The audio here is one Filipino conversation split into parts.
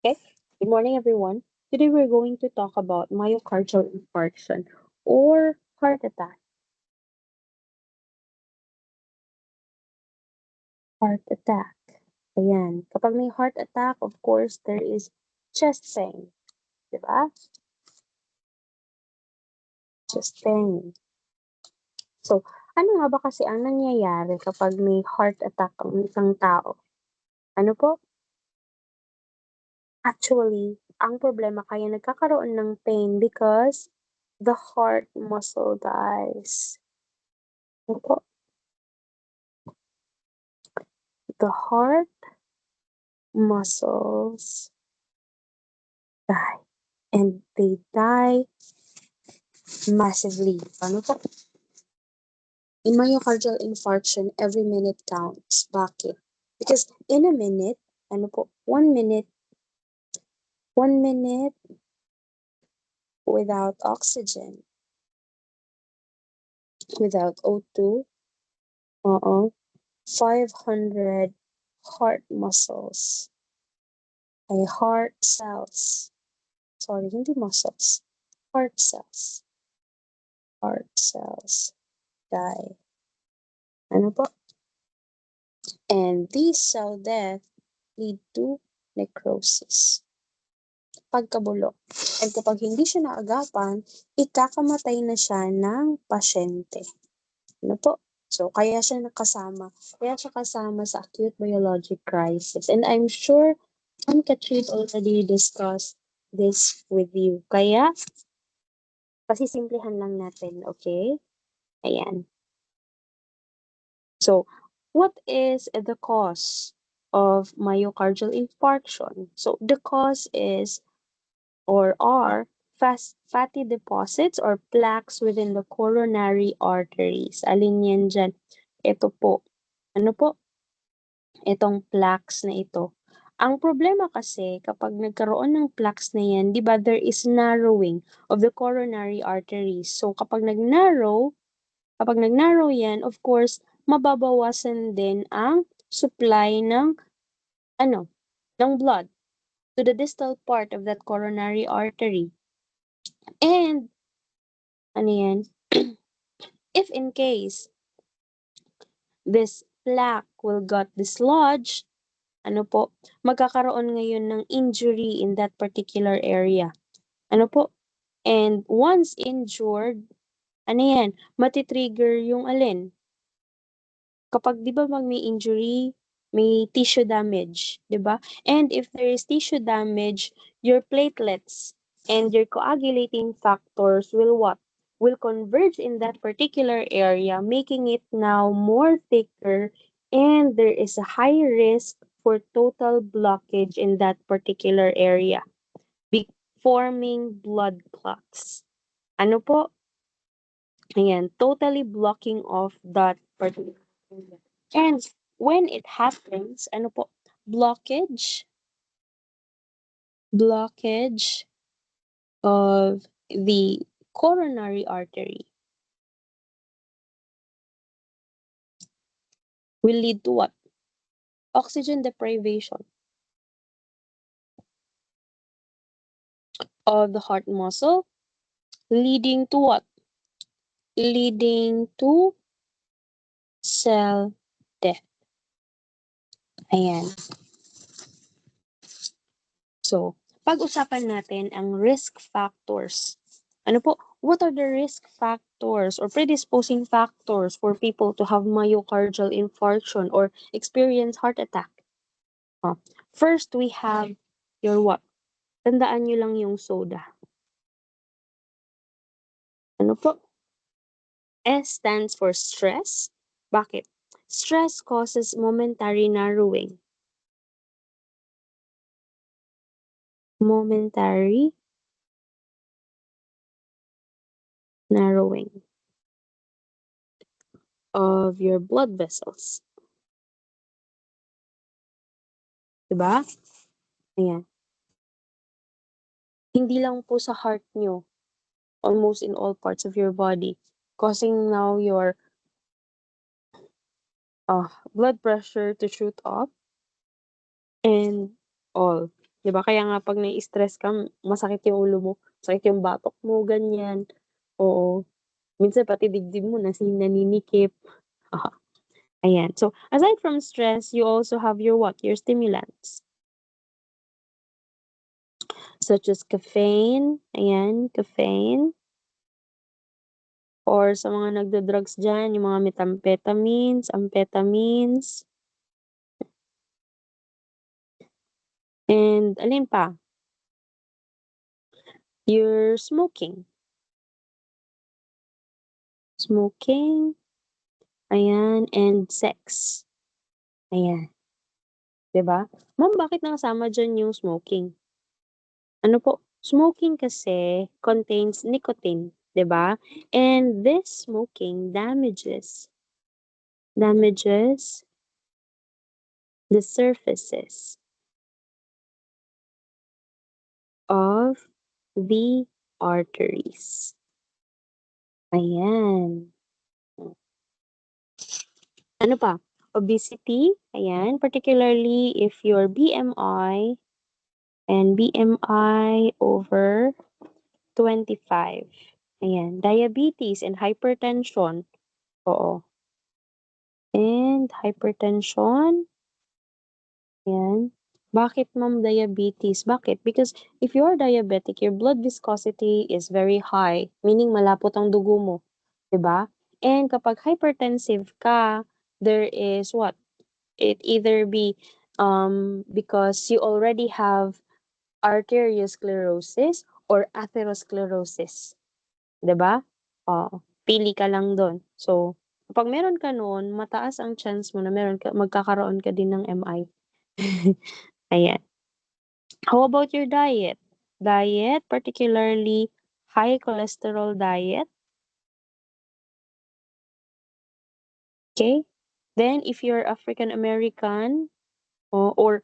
Okay, good morning, everyone. Today we're going to talk about myocardial infarction or heart attack. Heart attack. Ayan. Kapag may heart attack, of course, there is chest pain. Diba? Chest pain. So, ano nga ba kasi ang nangyayari kapag may heart attack ang isang tao? Ano po? Actually, ang problema kaya nagkakaroon ng pain because the heart muscle dies. Ano po? The heart muscles die. And they die massively. Paano po? In myocardial infarction, every minute counts. Bakit? Because in a minute, ano po, 1 minute without oxygen, without O2, oo, 500 heart muscles, ay heart cells, sorry, hindi muscles, heart cells die. Ano po? And these cell death lead to necrosis, pagkabulok. And kapag hindi siya naagapan, ikakamatay na siya ng pasyente. Ano po? So, kaya siya kasama sa acute biologic crisis. And I'm sure Ma'am Katrin already discussed this with you. Kaya, pasisimplihan lang natin, okay? Ayan. So, what is the cause of myocardial infarction? So, the cause is or are fatty deposits or plaques within the coronary arteries. Alin yan dyan? Ito po. Ano po? Itong plaques na ito. Ang problema kasi kapag nagkaroon ng plaques na yan, di ba there is narrowing of the coronary arteries. So kapag nag-narrow yan, of course, mababawasan din ang supply ng ano, ng blood to the distal part of that coronary artery. And ano yan? If in case this plaque will got dislodged, ano po, magkakaroon ngayon ng injury in that particular area. Ano po? And once injured, ano yan, matitrigger yung alin? Kapag 'di ba 'pag may injury, may tissue damage, 'di ba? And if there is tissue damage, your platelets and your coagulating factors will what? Will converge in that particular area, making it now more thicker, and there is a high risk for total blockage in that particular area, forming blood clots. Ano po? Ayan, totally blocking off that particular area. And when it happens, ano po, blockage of the coronary artery will lead to what? Oxygen deprivation of the heart muscle, leading to what? Leading to cell death. Ayan. So, pag-usapan natin ang risk factors. Ano po? What are the risk factors or predisposing factors for people to have myocardial infarction or experience heart attack? Oh. First, we have your what? Tandaan nyo lang yung soda. Ano po? S stands for stress. Bakit? Stress causes momentary narrowing. Momentary narrowing of your blood vessels. Diba? Ayan. Hindi lang po sa heart nyo, almost in all parts of your body, causing now your blood pressure to shoot up and all. 'Di ba kaya nga 'pag nai-stress ka masakit yung ulo mo, sakit yung batok mo, ganyan. Oo, minsan pati dibdib mo naninikip. Ayan. So, aside from stress, you also have your what? Your stimulants, such as caffeine, ayan, caffeine, or sa mga nagda-drugs diyan, yung mga methamphetamines, amphetamines, and alin pa? Your smoking, ayan, and sex, ayan, 'di ba? Ma'am, bakit nakasama diyan yung smoking? Ano po, smoking kasi contains nicotine, 'di ba? And this smoking damages the surfaces of the arteries. Ayan. Ano pa? Obesity, ayan, particularly if your BMI over 25. Ayan, diabetes and hypertension, oo. And hypertension, ayan. Bakit ma'am diabetes? Bakit? Because if you are diabetic, your blood viscosity is very high, meaning malapot ang dugo mo, 'di ba? And kapag hypertensive ka, there is what? It either be because you already have arteriosclerosis or atherosclerosis, 'di ba? Oo, pili ka lang dun. So, kapag meron ka nun, mataas ang chance mo na magkakaroon ka din ng MI. Ayan. How about your diet? Diet, particularly high cholesterol diet, okay? Then if you're African American or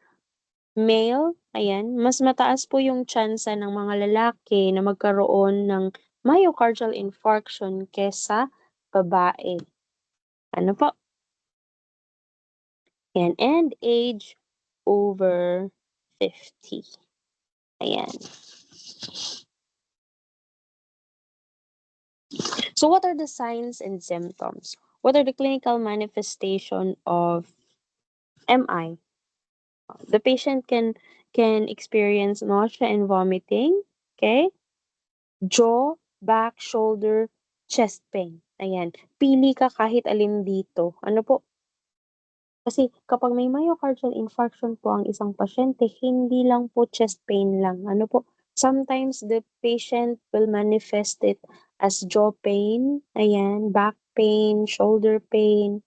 male, ayan, mas mataas po yung tsansa ng mga lalaki na magkaroon ng myocardial infarction kesa babae. Ano po? Yan, and age over 50. Ayan. So what are the signs and symptoms? What are the clinical manifestation of MI? The patient can experience nausea and vomiting, okay? Jaw, back, shoulder, chest pain. Ayan. Pili ka kahit alin dito. Ano po? Kasi kapag may myocardial infarction po ang isang pasyente, hindi lang po chest pain lang. Ano po? Sometimes the patient will manifest it as jaw pain, ayan, back pain, shoulder pain,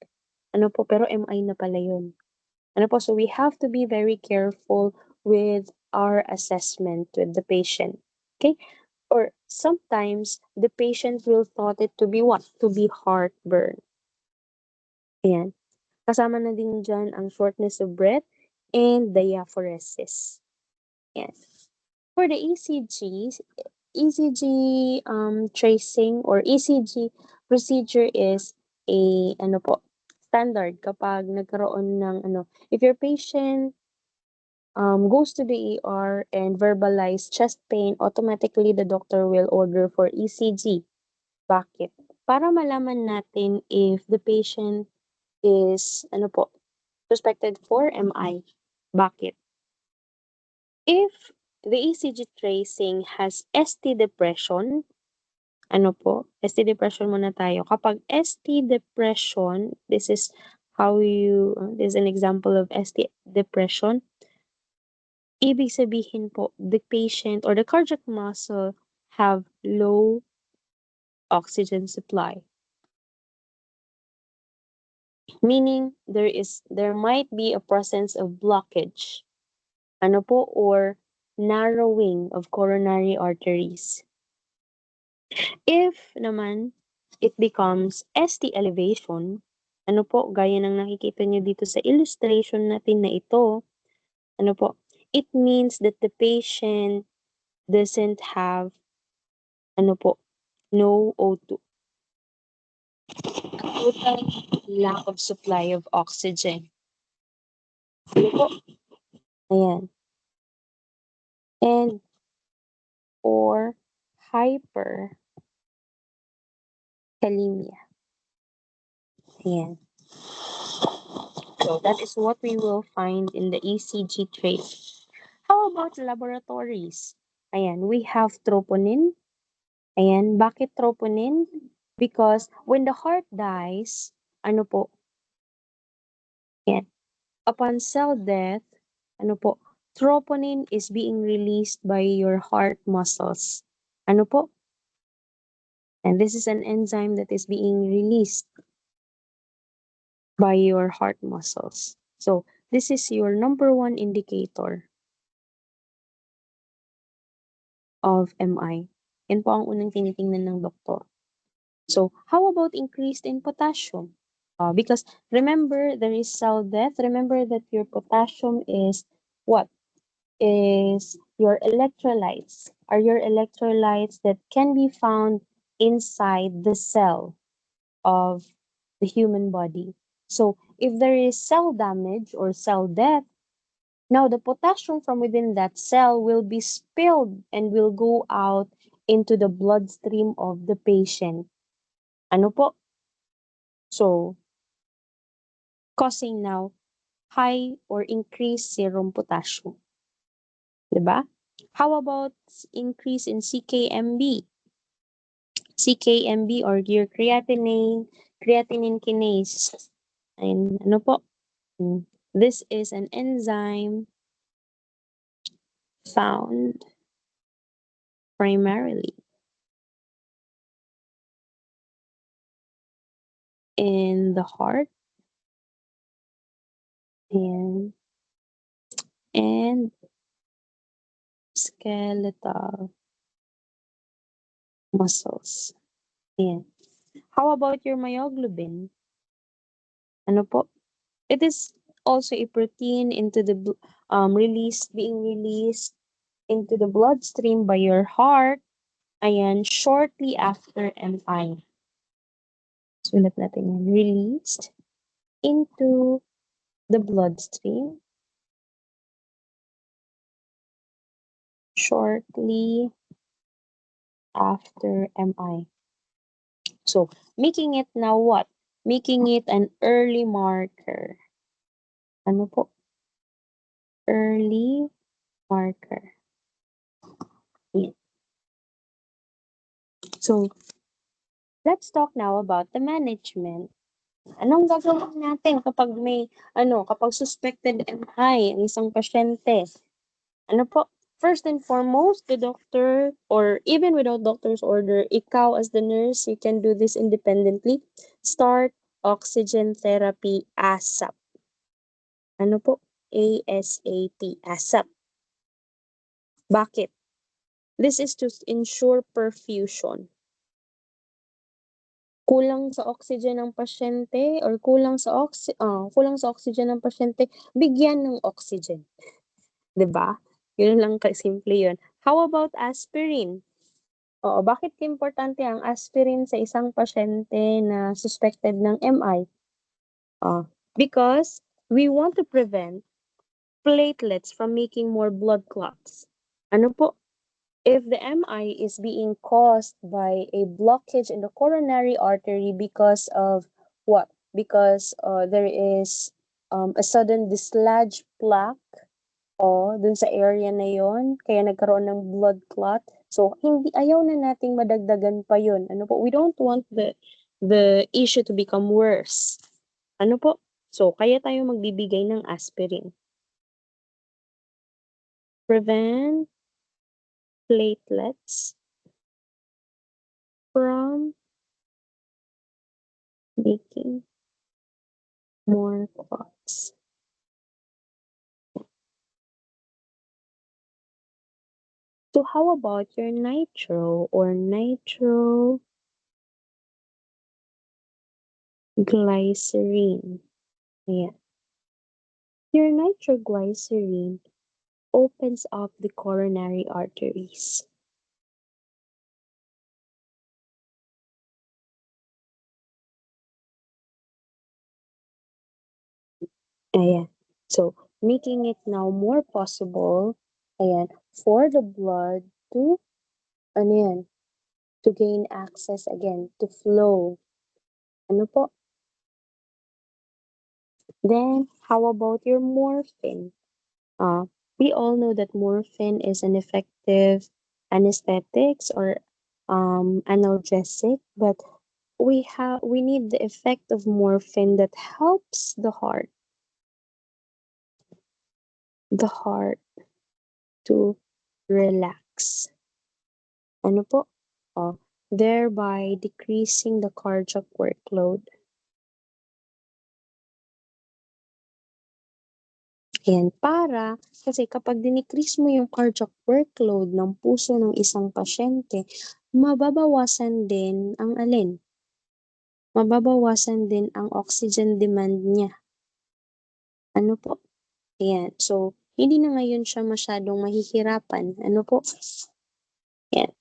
ano po, pero MI na pala yun. Ano po, so we have to be very careful with our assessment with the patient. Okay? Or sometimes the patient will thought it to be what? To be heartburn. Ayan. Kasama na din dyan ang shortness of breath and diaphoresis. Ayan. For the ECG tracing or ECG procedure is a ano po, standard kapag nagkaroon ng ano, if your patient goes to the ER and verbalize chest pain, automatically the doctor will order for ECG. Bakit? Para malaman natin if the patient is ano po, suspected for MI. Bakit? If the ECG tracing has ST depression, ano po, ST depression muna tayo. Kapag ST depression, this is an example of ST depression. Ibig sabihin po, the patient or the cardiac muscle have low oxygen supply. Meaning, there might be a presence of blockage, ano po, or narrowing of coronary arteries. If naman, it becomes ST elevation, ano po, gaya ng nakikita nyo dito sa illustration natin na ito, ano po, it means that the patient doesn't have, ano po, no O2. Total lack of supply of oxygen. Ano po? Ayan. and or hyperkalemia. Ayan. So that is what we will find in the ECG trace. How about laboratories? Ayan, we have troponin. Ayan, bakit troponin? Because when the heart dies, ano po? Ayan, upon cell death, ano po? Troponin is being released by your heart muscles. Ano po? And this is an enzyme that is being released by your heart muscles. So, this is your number one indicator of MI. Yan po ang unang tinitingnan ng doktor. So, how about increased in potassium? Because remember, there is cell death. Remember that your potassium is what? Is your electrolytes. Are your electrolytes that can be found inside the cell of the human body. So, if there is cell damage or cell death, now the potassium from within that cell will be spilled and will go out into the bloodstream of the patient. Ano po? So, causing now high or increased serum potassium. Diba? How about increase in CKMB? CKMB or your creatinine kinase. And ano po? This is an enzyme found primarily in the heart and and skeletal muscles. Ayan. How about your myoglobin? Ano po? It is also a protein into the being released into the bloodstream by your heart. Ayan, shortly after MI. Sulat natin yan. Released into the bloodstream shortly after MI. So, making it now what? Making it an early marker. Ano po? Early marker. Yan. So, let's talk now about the management. Anong gagawin natin kapag may, kapag suspected MI ang isang pasyente? Ano po? First and foremost, the doctor, or even without doctor's order, ikaw as the nurse, you can do this independently. Start oxygen therapy ASAP. Ano po? ASAP. ASAP. Bakit? This is to ensure perfusion. Kulang sa oxygen ng pasyente or kulang sa oxygen ng pasyente, bigyan ng oxygen. 'Di ba? Yun lang kasimple yun. How about aspirin? Oo, bakit importante ang aspirin sa isang pasyente na suspected ng MI? Because we want to prevent platelets from making more blood clots. Ano po? If the MI is being caused by a blockage in the coronary artery because of what? Because there is a sudden dislodged plaque dun sa area na yon, kaya nagkaroon ng blood clot. So, ayaw na nating madagdagan pa yun. Ano po? We don't want the issue to become worse. Ano po? So, kaya tayo magbibigay ng aspirin. Prevent platelets from making more clots. So how about your nitro or nitroglycerine? Yeah. Your nitroglycerine opens up the coronary arteries. Yeah. So making it now more possible Ayan, for the blood to, ano yan, to gain access again, to flow. Ano po? Then, how about your morphine? We all know that morphine is an effective anesthetics or analgesic, but we need the effect of morphine that helps the heart to relax. Ano po? Thereby decreasing the cardiac workload. Ayan, kasi kapag dinecrease mo yung cardiac workload ng puso ng isang pasyente, mababawasan din ang alin? Mababawasan din ang oxygen demand niya. Ano po? Ayan. So, hindi na ngayon siya masyadong mahihirapan. Ano po? Ayan.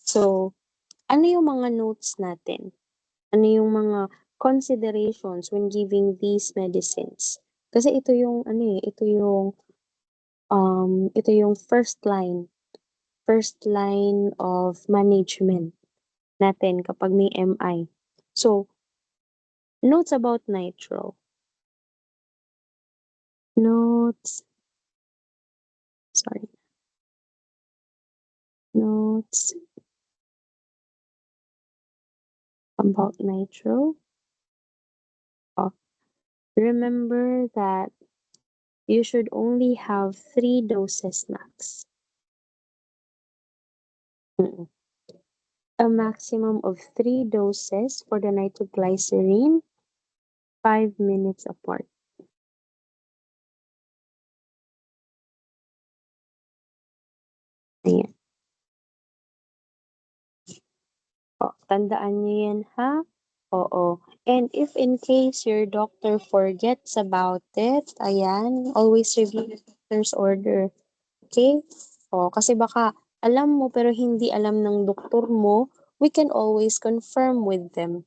So, ano yung mga notes natin? Ano yung mga considerations when giving these medicines? Kasi ito yung first line of management natin kapag may MI. So, notes about nitro. Notes, sorry. Notes about nitro. Remember that you should only have 3 doses max. Mm. A maximum of 3 doses for the nitroglycerin, 5 minutes apart. Ayan. Tandaan niyo yan, ha? Oo. And if in case your doctor forgets about it, ayan, always review the doctor's order. Okay? Kasi baka alam mo pero hindi alam ng doktor mo, we can always confirm with them.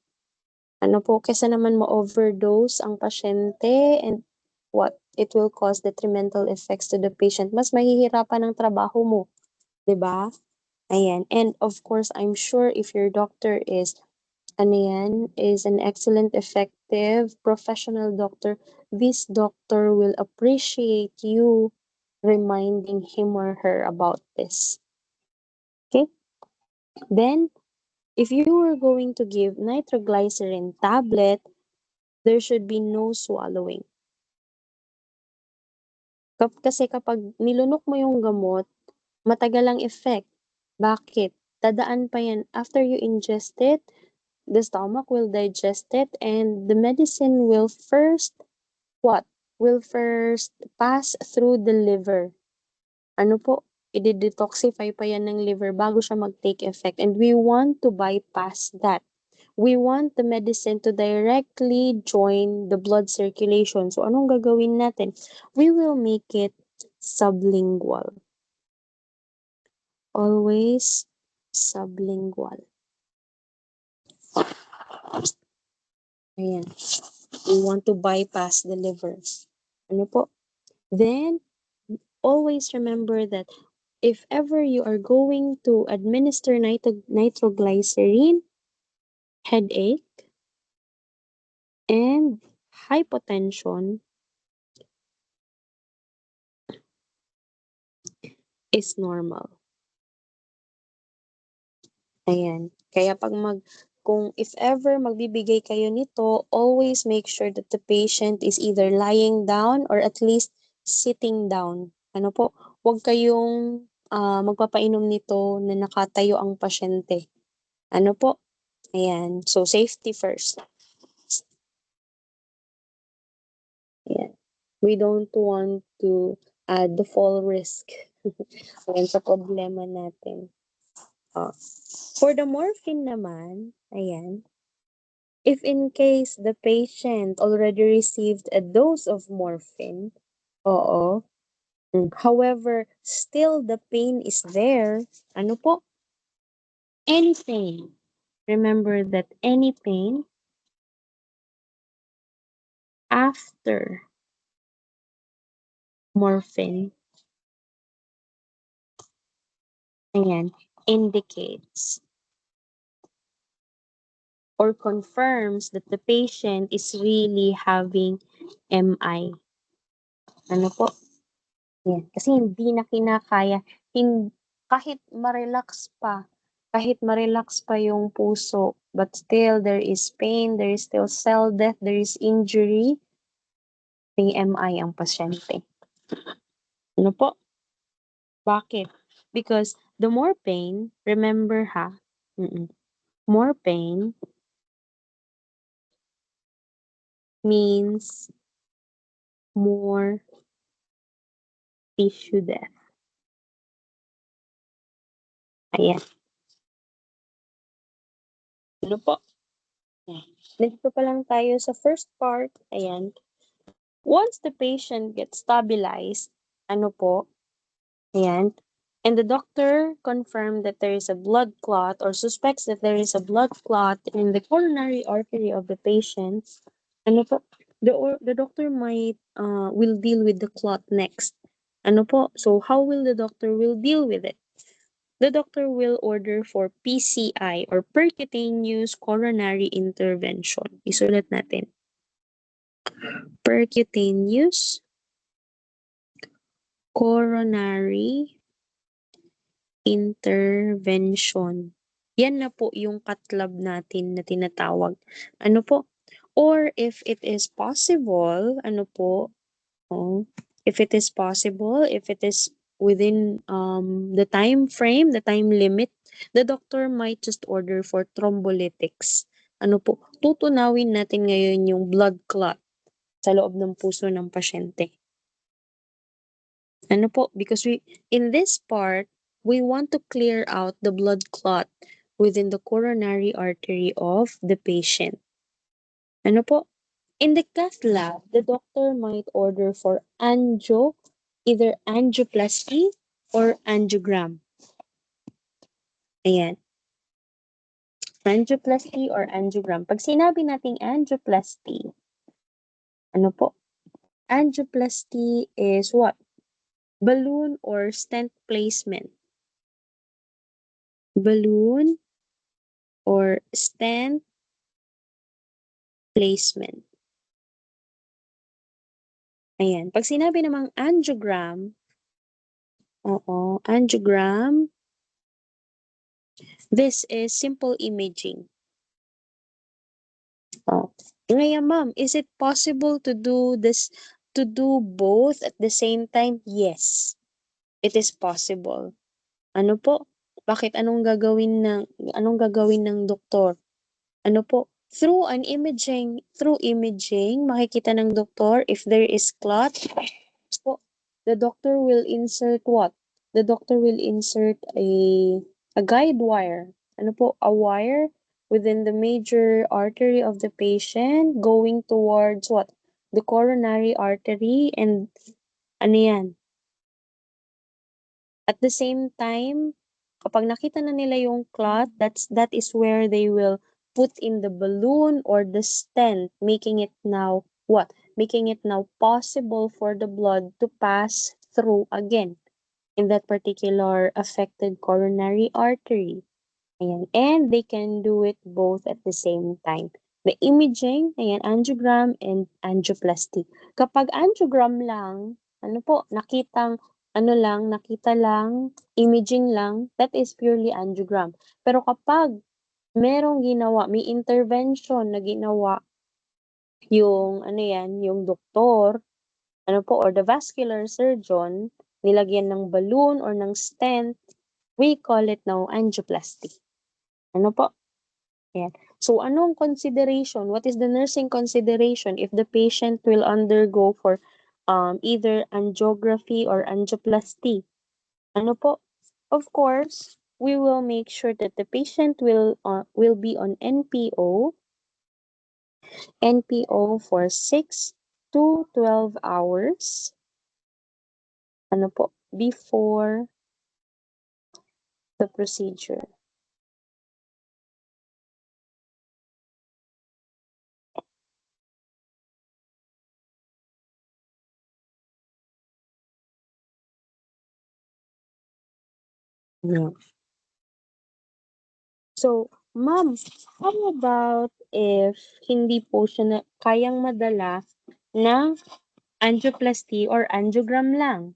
Ano po, kaysa naman ma-overdose ang pasyente and it will cause detrimental effects to the patient. Mas mahihirapan ang trabaho mo, 'di ba? Ayan. And of course, I'm sure if your doctor is is an excellent, effective, professional doctor, this doctor will appreciate you reminding him or her about this. Okay? Then, if you were going to give nitroglycerin tablet, there should be no swallowing. Kasi kapag nilunok mo yung gamot, matagal ang effect. Bakit? Dadaan pa yan. After you ingest it, the stomach will digest it and the medicine will first pass through the liver. Ano po? I-detoxify pa yan ng liver bago siya mag-take effect. And we want to bypass that. We want the medicine to directly join the blood circulation. So, anong gagawin natin? We will make it sublingual. Always sublingual. Ayan. We want to bypass the liver. Ano po? Then, always remember that if ever you are going to administer nitroglycerin, headache, and hypotension is normal. Ayan. Kaya kung if ever magbibigay kayo nito, always make sure that the patient is either lying down or at least sitting down. Ano po? Huwag kayong magpapainom nito na nakatayo ang pasyente. Ano po? Ayan. So, safety first. Ayan. We don't want to add the fall risk. Ayan sa problema natin. For the morphine naman, ayan, if in case the patient already received a dose of morphine, however, still the pain is there, ano po? Any pain. Remember that any pain after morphine, ayan, indicates or confirms that the patient is really having MI. Ano po? Yan. Kasi hindi na kinakaya, kahit ma-relax pa yung puso, but still there is pain, there is still cell death, there is injury, may MI ang pasyente. Ano po? Bakit? Because the more pain, remember ha, more pain means more tissue death. Ayan. Ano po? Dito pa lang tayo sa first part. Ayan. Once the patient gets stabilized, ano po? Ayan. And the doctor confirmed that there is a blood clot or suspects that there is a blood clot in the coronary artery of the patient. Ano po? The doctor might will deal with the clot next. Ano po? So how will the doctor will deal with it? The doctor will order for PCI or percutaneous coronary intervention. Isulat natin. Percutaneous coronary intervention. Yan na po yung cath-lab natin na tinatawag. Ano po? Or if it is possible, ano po? If it is possible, if it is within the time frame, the time limit, the doctor might just order for thrombolytics. Ano po? Tutunawin natin ngayon yung blood clot sa loob ng puso ng pasyente. Ano po? Because in this part, we want to clear out the blood clot within the coronary artery of the patient. Ano po? In the cath lab, the doctor might order for either angioplasty or angiogram. Ayan. Angioplasty or angiogram. Pag sinabi nating angioplasty, ano po? Angioplasty is what? Balloon or stent placement. Balloon or stent placement. Ayan. Pag sinabi namang angiogram, angiogram, this is simple imaging. Ngayon, ma'am, is it possible to do both at the same time? Yes, it is possible. Ano po? Bakit? Anong gagawin ng doktor? Ano po? Through imaging, makikita ng doktor if there is clot. Po, the doctor will insert what? The doctor will insert a guide wire. Ano po? A wire within the major artery of the patient going towards what? The coronary artery, and ano yan? At the same time, kapag nakita na nila yung clot, that is where they will put in the balloon or the stent, making it now what? Making it now possible for the blood to pass through again in that particular affected coronary artery. Ayan. And they can do it both at the same time. The imaging, ayan, angiogram and angioplasty. Kapag angiogram lang, ano po, nakita lang, imaging lang, that is purely angiogram. Pero kapag merong ginawa, may intervention na ginawa yung, yung doktor, ano po, or the vascular surgeon, nilagyan ng balloon or ng stent, we call it now angioplasty. Ano po? Ayan. So, anong consideration? What is the nursing consideration if the patient will undergo for either angiography or angioplasty? Ano po? Of course, we will make sure that the patient will be on NPO for 6 to 12 hours. Ano po? Before the procedure. Yeah. So, ma'am, how about if hindi po siya kayang madala ng angioplasty or angiogram lang?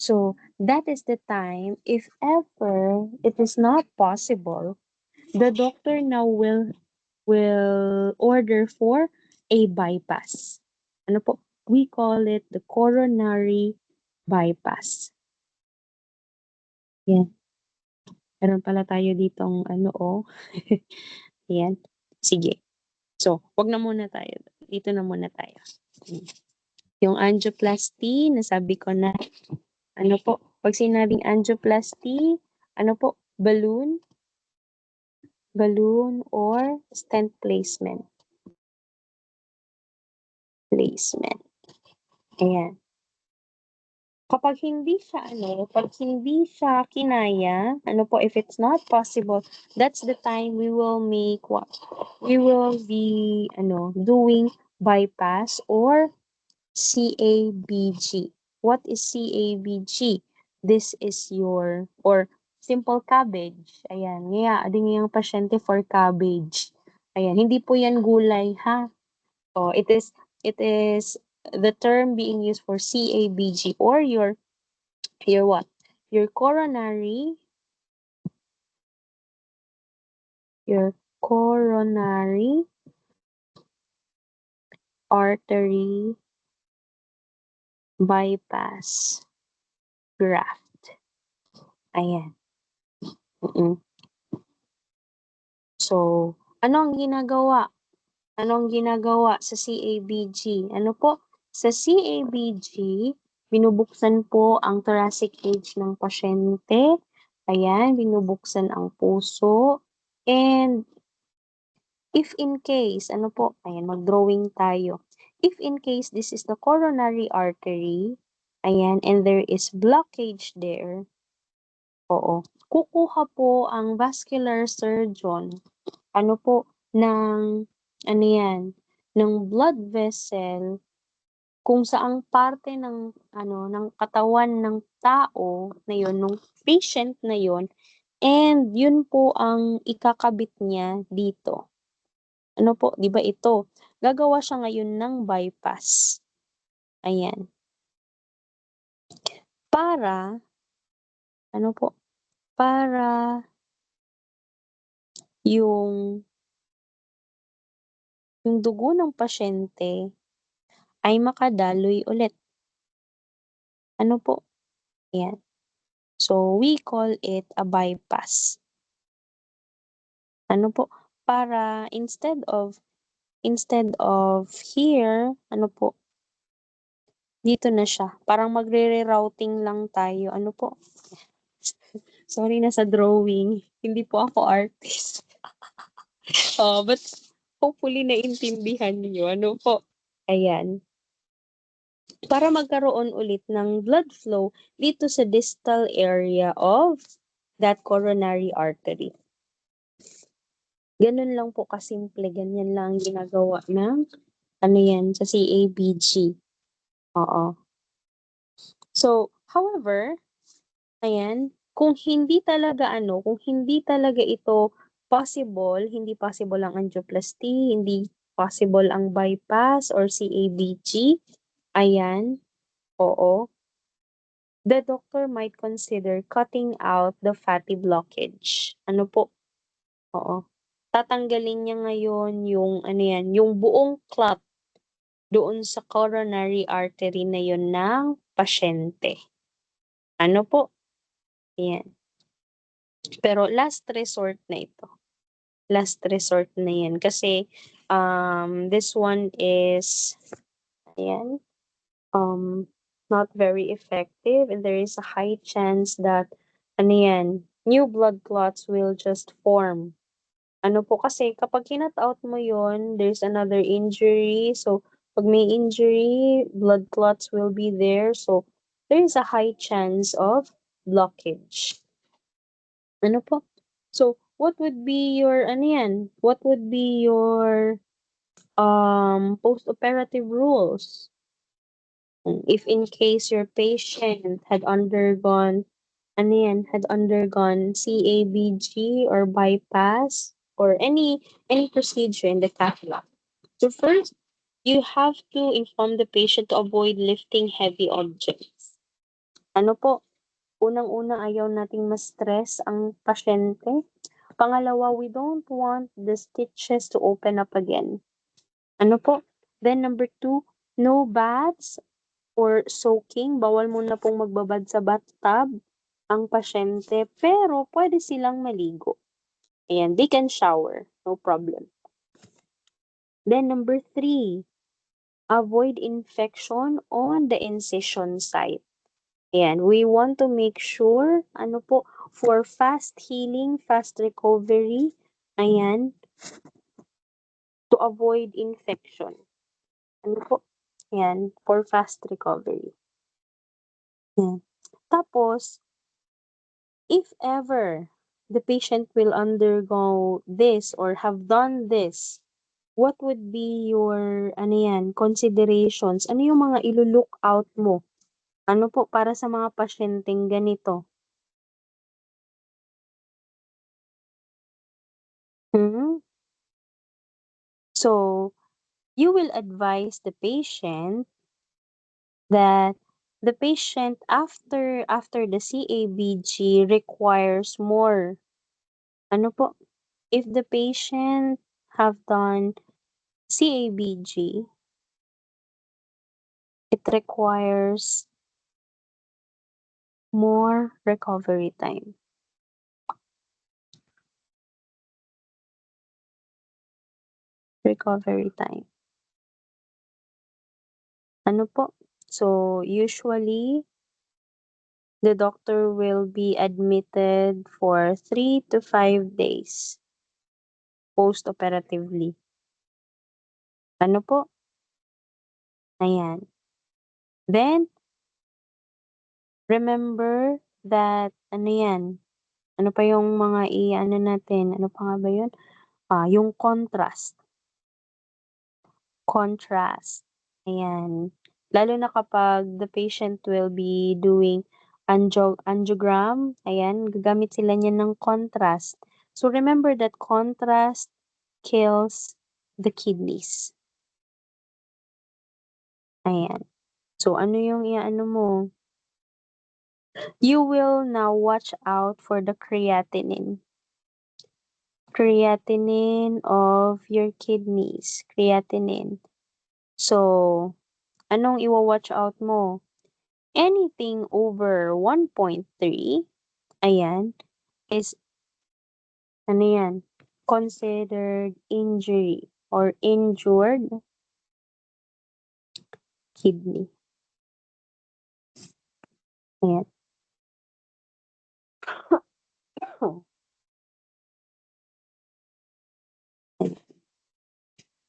So, that is the time, if ever it is not possible, the doctor now will order for a bypass. Ano po? We call it the coronary bypass. Yan. Meron pala tayo ditong ano, oh. Yan. Sige. So, wag na muna tayo. Dito na muna tayo. Yung angioplasty, nasabi ko na, ano po, pag sinabing angioplasty, ano po, balloon or stent placement. Ayan. Pag hindi siya kinaya, ano po, if it's not possible, that's the time we will make what? We will be, doing bypass or CABG. What is CABG? This is or simple cabbage. Ayan, ngaya, ading yung pasyente for cabbage. Ayan, hindi po yan gulay, ha? Oh, it is the term being used for CABG or your what? Your coronary artery bypass graft. Ayan. Mm. So, ano ang ginagawa? Anong ginagawa sa CABG? Ano po? Sa CABG, binubuksan po ang thoracic cage ng pasyente. Ayan, binubuksan ang puso. And if in case, ano po? Ayan, mag-drawing tayo. If in case this is the coronary artery, ayan, and there is blockage there, oo, kukuha po ang vascular surgeon, ano po, ng, ano yan, ng blood vessel kung saang parte ng katawan ng tao na yun, nung patient na yun, and yun po ang ikakabit niya dito. Ano po, 'di ba ito, gagawa siya ngayon ng bypass. Ayan. Para, ano po, para yung dugo ng pasyente ay makadaloy ulit. Ano po, ayan. So, we call it a bypass. Ano po, para instead of here, ano po, dito na siya. Parang magre-rerouting lang tayo. Ano po? Sorry na sa drawing. Hindi po ako artist. But hopefully naintindihan niyo. Ano po? Ayan. Para magkaroon ulit ng blood flow dito sa distal area of that coronary artery. Ganun lang po kasimple. Ganyan lang ginagawa ng ano yan sa CABG. Oo. So, however, ayan, kung hindi talaga ito possible, hindi possible ang angioplasty, hindi possible ang bypass or CABG, ayan, oo, the doctor might consider cutting out the fatty blockage. Ano po? Oo. Tatanggalin niya ngayon yung ano yan, yung buong clot doon sa coronary artery na yun ng pasyente. Ano po? Ayan. Pero last resort na ito. Last resort na yan. Kasi, this one is, ayan, not very effective and there is a high chance that, ano yan, new blood clots will just form. Ano po kasi, kapag kinat-out mo yon, there's another injury. So, pag may injury, blood clots will be there. So, there is a high chance of blockage. Ano po? So, what would be your, ano yan? What would be your post-operative rules? If in case your patient had undergone had undergone CABG or bypass or any procedure in the cath lab. So first, you have to inform the patient to avoid lifting heavy objects. Ano po, unang-una ayaw nating ma-stress ang pasyente. Pangalawa, we don't want the stitches to open up again. Ano po? Then number two, no baths or soaking. Bawal muna pong magbabad sa bathtub ang pasyente, pero pwede silang maligo. Ayan, they can shower, no problem. Then number three, avoid infection on the incision site. Ayan, we want to make sure, for fast healing, fast recovery, ayan, to avoid infection. Ano po? Ayan, for fast recovery. Ayan. Tapos, if ever the patient will undergo this or have done this, what would be your, considerations? Ano yung mga ilu-look out mo? Ano po, para sa mga pasyenteng ganito? Mhm. So, you will advise the patient that the patient after the CABG requires more. Ano po, if the patient have done CABG, it requires more recovery time. Recovery time. Ano po? So, usually, the doctor will be admitted for 3 to 5 days post-operatively. Ano po? Ayan. Then, remember that, ano pa yung mga i-ano natin, ano pa nga ba yun? Yung contrast. Contrast. Ayan. Lalo na kapag the patient will be doing angiogram, ayan, gagamit sila niyan ng contrast. So remember that contrast kills the kidneys. Ayan. So ano yung iaano mo? You will now watch out for the creatinine. Creatinine of your kidneys. Creatinine. So, anong iwa-watch out mo? Anything over 1.3, ayan, is, considered injury or injured kidney. Ayan.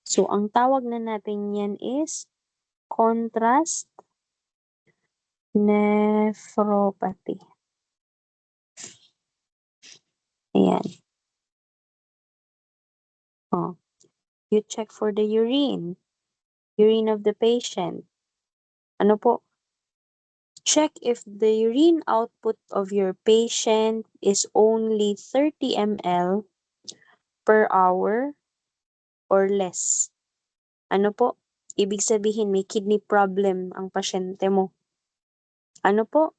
So, ang tawag na natin yan is contrast nephropathy. Ayan. Oh. You check for the urine of the patient. Ano po? Check if the urine output of your patient is only 30 ml per hour or less. Ano po? Ibig sabihin may kidney problem ang pasyente mo. Ano po?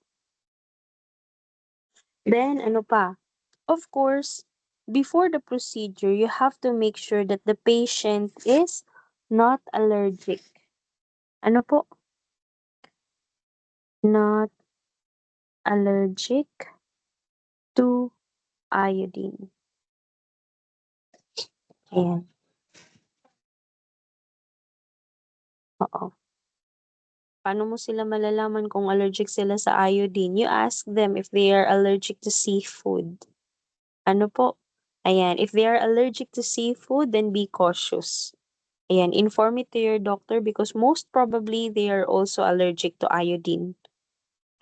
Then, ano pa? Of course, before the procedure, you have to make sure that the patient is not allergic. Ano po? Not allergic to iodine. Ayan. Oo. Paano mo sila malalaman kung allergic sila sa iodine? You ask them if they are allergic to seafood. Ano po? Ayan, if they are allergic to seafood, then be cautious. Ayan, inform it to your doctor because most probably they are also allergic to iodine.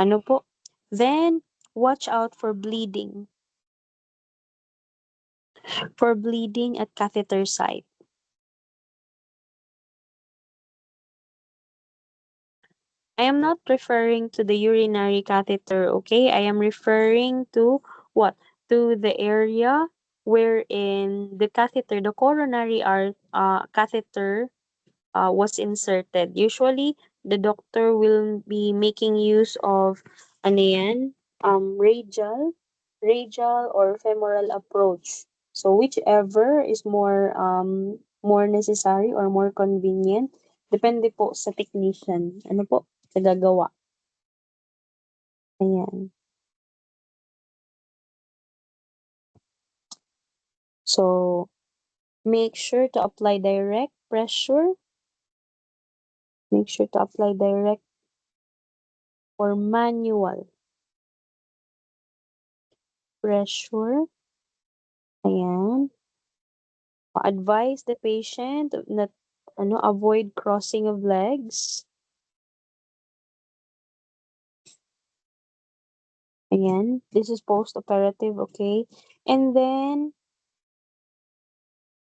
Ano po? Then, watch out for bleeding. For bleeding at catheter site. I am not referring to the urinary catheter, okay? I am referring to what? To the area wherein the catheter, the coronary catheter was inserted. Usually, the doctor will be making use of ano yan? Radial or femoral approach. So whichever is more necessary or more convenient, depende po sa technician. Ano po? Sa gagawa. Ayan. So, make sure to apply direct pressure. Make sure to apply direct or manual pressure. Ayan. Advise the patient na avoid crossing of legs. Ayan. This is post-operative, okay? And then,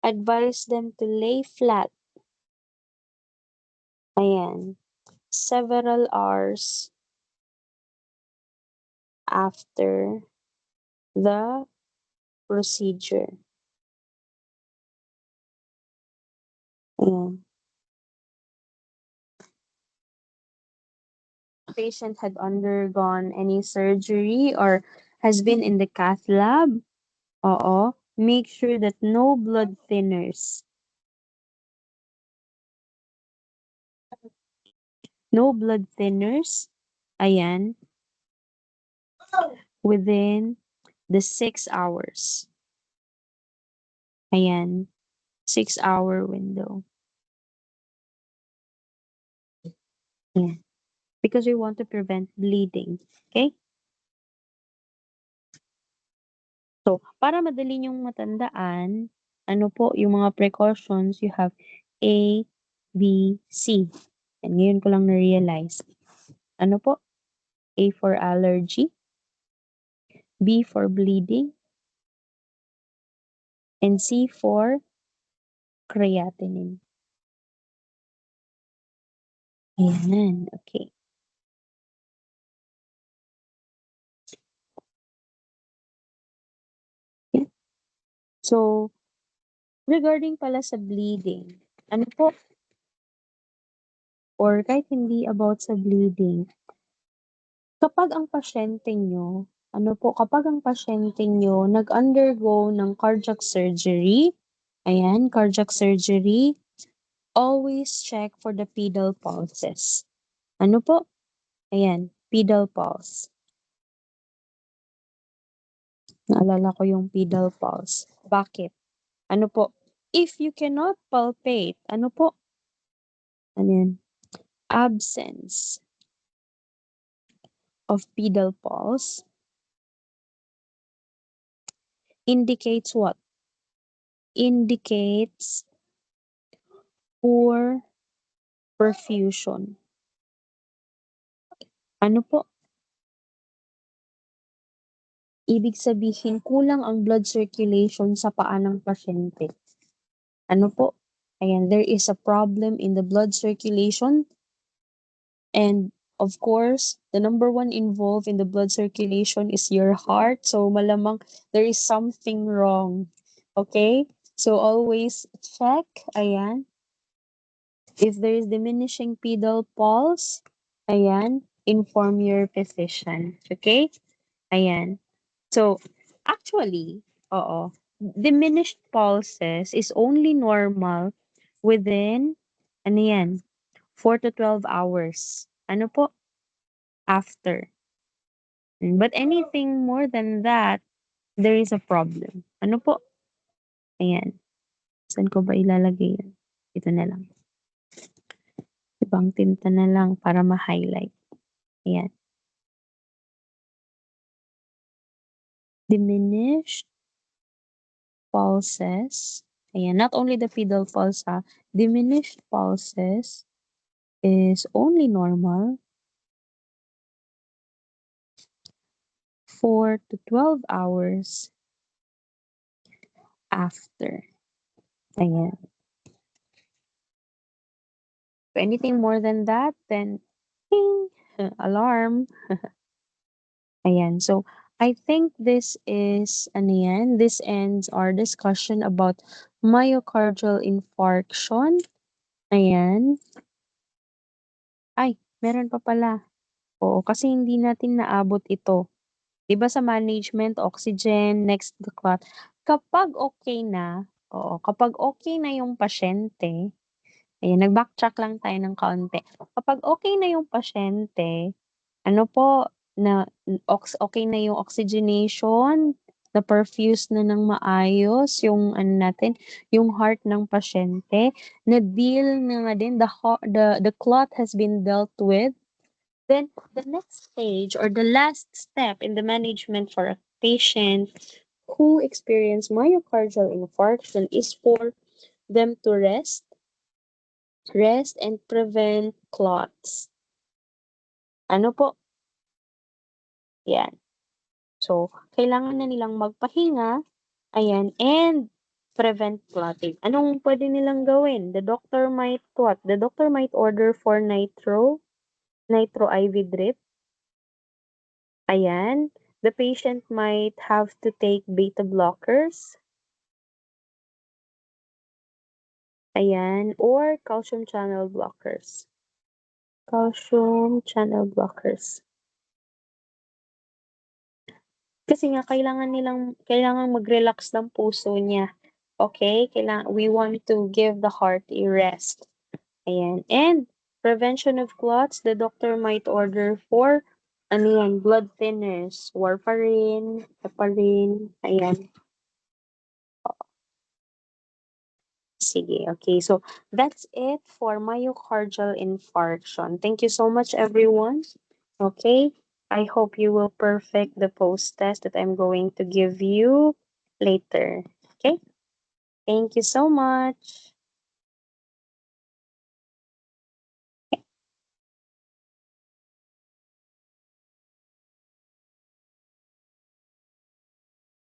advise them to lay flat. Ayan. Several hours after the procedure. Ayan. Patient had undergone any surgery or has been in the cath lab, oo, make sure that no blood thinners. No blood thinners. Ayan. Within the 6 hours. Ayan. 6-hour window. Ayan. Because we want to prevent bleeding. Okay? So, para madali niyong matandaan, ano po yung mga precautions, you have A, B, C. And ngayon ko lang na-realize. Ano po? A for allergy, B for bleeding, and C for creatinine. Ayan, okay. Yeah. So, regarding pala sa bleeding, ano po, or kahit hindi about sa bleeding, kapag ang pasyente nyo, kapag ang pasyente nyo nag-undergo ng cardiac surgery, ayan, cardiac surgery, always check for the pedal pulses. Ano po? Ayan, pedal pulse. Naalala ko yung pedal pulse. Bakit? Ano po? If you cannot palpate, ano po? Ano yan? Absence of pedal pulse indicates what? Indicates poor perfusion. Ano po? Ibig sabihin, kulang ang blood circulation sa paa ng pasyente. Ano po? Ayan, there is a problem in the blood circulation. And of course, the number one involved in the blood circulation is your heart. So malamang there is something wrong. Okay? So always check. Ayan. If there is diminishing pedal pulse, ayan, inform your physician. Okay? Ayan. So, actually, oo, diminished pulses is only normal within, ano yan, 4 to 12 hours. Ano po? After. But anything more than that, there is a problem. Ano po? Ayan. Saan ko ba ilalagay yan? Ito na lang. Ibang tinta na lang para ma-highlight. Ayan. Diminished pulses. Ayan. Not only the pedal pulse, ha. Diminished pulses is only normal 4 to 12 hours after. Ayan. So anything more than that, then Ding! Alarm. Ayan. So, I think this is, ano yan, this ends our discussion about myocardial infarction. Ayan. Ay, meron pa pala. Oo, kasi hindi natin naabot ito. 'Di ba sa management, oxygen, next the clot. Kapag okay na, oo, kapag okay na yung pasyente, ayan, nag-backtrack lang tayo ng kaunti. Kapag okay na yung pasyente, ano po, na okey na yung oxygenation, na-perfuse na ng maayos yung ano natin, yung heart ng pasyente, na-deal na nga din, the clot has been dealt with, then the next stage or the last step in the management for a patient who experience myocardial infarction is for them to rest and prevent clots. Ano po? Yan. So, kailangan na nilang magpahinga, ayan, and prevent clotting. Anong pwede nilang gawin? The doctor might what? The doctor might order for nitro IV drip. Ayan. The patient might have to take beta blockers. Ayan. Or calcium channel blockers. Calcium channel blockers. Kasi nga kailangan mag-relax ng puso niya. Okay? We want to give the heart a rest. Ayan. And prevention of clots, the doctor might order for ano yan, blood thinners, warfarin, heparin, ayan. Sige, okay. So that's it for myocardial infarction. Thank you so much, everyone. Okay. I hope you will perfect the post test that I'm going to give you later. Okay. Thank you so much.